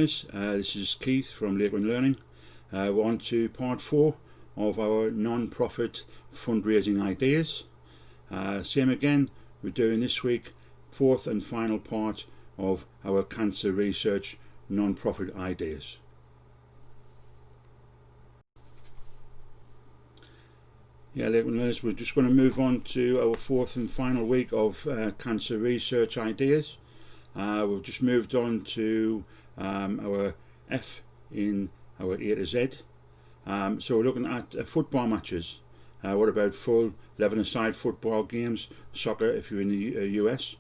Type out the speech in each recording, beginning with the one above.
learners, this is Keith from Lakeland Learning. We're on to part 4 of our non-profit fundraising ideas. Same again, we're doing this week 4th and final part of our cancer research non-profit ideas. Lakeland learners, we're just going to move on to our 4th and final week of cancer research ideas. We've just moved on to our F in our A to Z. So we're looking at football matches. What about full 11-a-side football games, soccer if you're in the US?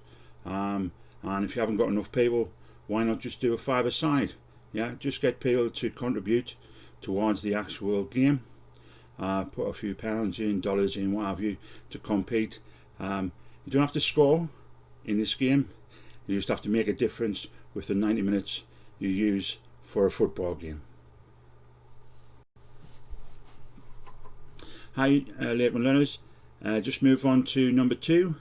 And if you haven't got enough people, why not just do a 5-a-side? Just get people to contribute towards the actual game. Put a few pounds in, dollars in, what have you, to compete. You don't have to score in this game. You just have to make a difference with the 90 minutes you use for a football game. Hi Lakeland learners, just move on to number 2,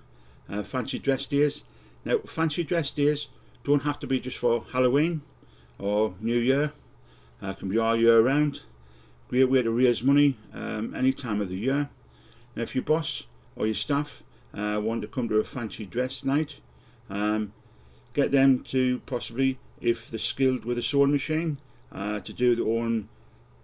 fancy dress days. Now fancy dress days don't have to be just for Halloween or New Year, can be all year round. Great way to raise money any time of the year. Now if your boss or your staff want to come to a fancy dress night, get them to possibly, if they're skilled with a sewing machine, to do their own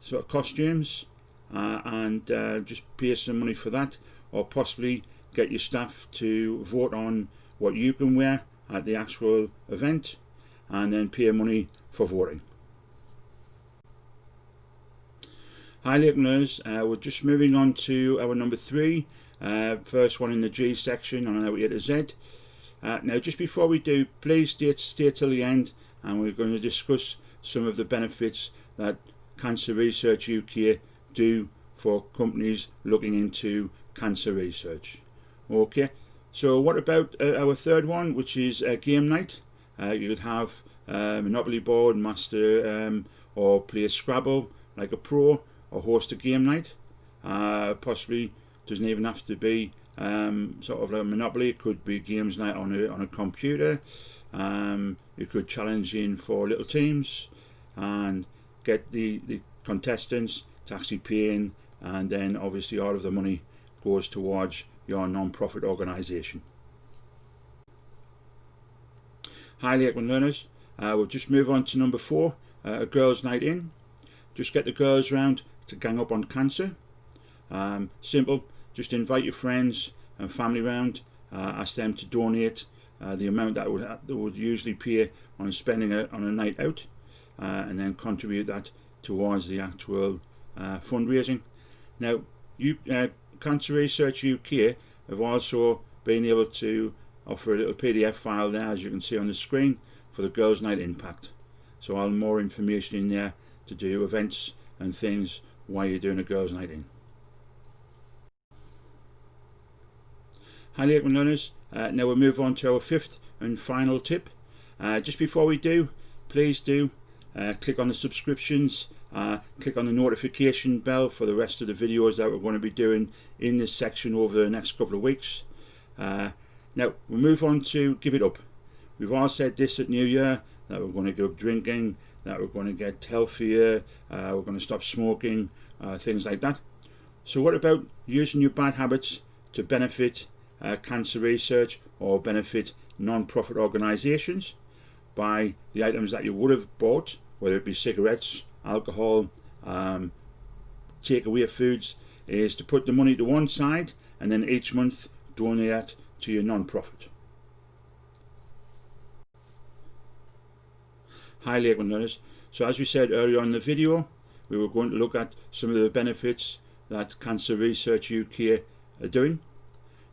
sort of costumes and just pay some money for that, or possibly get your staff to vote on what you can wear at the actual event and then pay money for voting. Hi Lakeland learners, we're just moving on to our number 3, first one in the G section on our A to Z. Now just before we do, please stay till the end, and we're going to discuss some of the benefits that Cancer Research UK do for companies looking into cancer research. Okay, so what about our third one, which is a game night? You could have Monopoly board, master, or play a Scrabble like a pro, or host a game night. Possibly doesn't even have to be sort of like Monopoly. It could be games night on a computer. You could challenge in for little teams and get the contestants to actually pay in, and then obviously all of the money goes towards your non-profit organisation. Hi Lakeland learners, we'll just move on to number 4, a girls' night in. Just get the girls round to gang up on cancer. Simple, just invite your friends and family round, ask them to donate the amount that would usually pay on spending on a night out, and then contribute that towards the actual fundraising. Now, Cancer Research UK have also been able to offer a little PDF file there, as you can see on the screen, for the Girls' Night Impact. So I'll have more information in there to do events and things while you're doing a Girls' Night in. Hi Lakeland learners, now we'll move on to our 5th and final tip. Just before we do, please do click on the subscriptions, click on the notification bell for the rest of the videos that we're going to be doing in this section over the next couple of weeks. Now we'll move on to Give It Up. We've all said this at New Year, that we're going to give up drinking, that we're going to get healthier, we're going to stop smoking, things like that. So what about using your bad habits to benefit cancer research or benefit non-profit organisations by the items that you would have bought, whether it be cigarettes, alcohol, takeaway foods, is to put the money to one side and then each month donate that to your non-profit. Hi Lakeland learners, so as we said earlier on in the video, we were going to look at some of the benefits that Cancer Research UK are doing.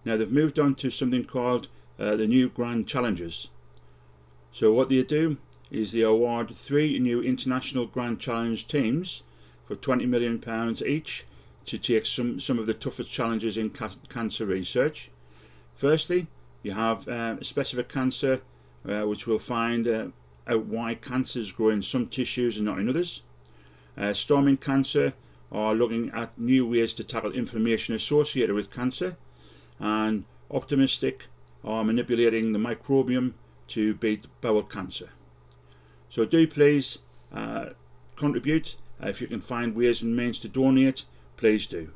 Now they've moved on to something called the new Grand Challenges. So what they do is they award 3 new international Grand Challenge teams for £20 million each to take some of the toughest challenges in cancer research. Firstly, you have specific cancer, which will find out why cancers grow in some tissues and not in others. Storming cancer, or looking at new ways to tackle inflammation associated with cancer. And optimistic, or manipulating the microbiome to beat bowel cancer. So do please contribute. If you can find ways and means to donate, please do.